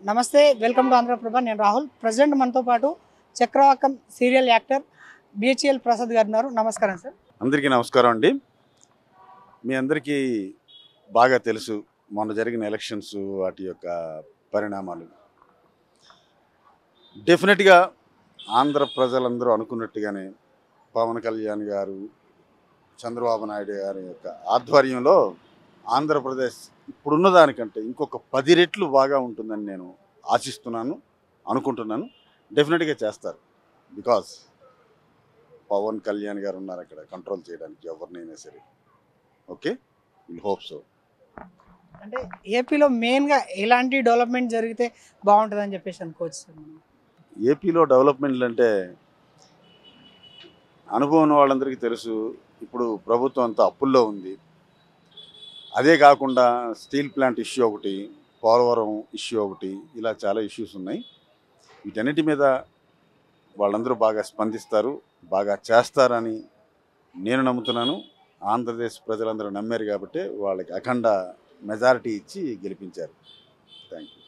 నమస్తే, welcome to Andhraprabha. నేను Rahul. Present మనతో పాటు Chakravakam serial actor BHL Prasad garu ఉన్నారు. నమస్కారం సార్. అందరికీ నమస్కారం అండి. మీ అందరికీ బాగా తెలుసు మొన్న జరిగిన ఎలక్షన్స్ వాటి యొక్క పరిణామాలు. డెఫినెట్గా ఆంధ్ర ప్రజలందరూ అనుకున్నట్టుగానే పవన్ కళ్యాణ్ గారు, చంద్రబాబు నాయుడు గారి యొక్క ఆధ్వర్యంలో ఆంధ్రప్రదేశ్ ఇప్పుడున్న దానికంటే ఇంకొక 10 రెట్లు బాగా ఉంటుందని నేను ఆశిస్తున్నాను, అనుకుంటున్నాను. డెఫినెట్గా చేస్తారు. బికాజ్ పవన్ కళ్యాణ్ గారు ఉన్నారు అక్కడ కంట్రోల్ చేయడానికి ఎవరినైనా సరే. Okay, will hope so. అంటే ఏపీలో మెయిన్గా ఎలాంటి డెవలప్మెంట్ జరిగితే బాగుంటుందని చెప్పేసి అనుకోవచ్చు సార్ మనం. ఏపీలో డెవలప్మెంట్లు అంటే అనుభవం ఉన్న వాళ్ళందరికీ తెలుసు. ఇప్పుడు ప్రభుత్వం అంతా అప్పుల్లో ఉంది. అదే కాకుండా స్టీల్ ప్లాంట్ ఇష్యూ ఒకటి, పోలవరం ఇష్యూ ఒకటి, ఇలా చాలా ఇష్యూస్ ఉన్నాయి. వీటన్నిటి మీద వాళ్ళందరూ బాగా స్పందిస్తారు, బాగా చేస్తారని నేను నమ్ముతున్నాను. ఆంధ్రప్రదేశ్ ప్రజలందరూ నమ్మారు కాబట్టి వాళ్ళకి అఖండ మెజారిటీ ఇచ్చి గెలిపించారు. Thank you.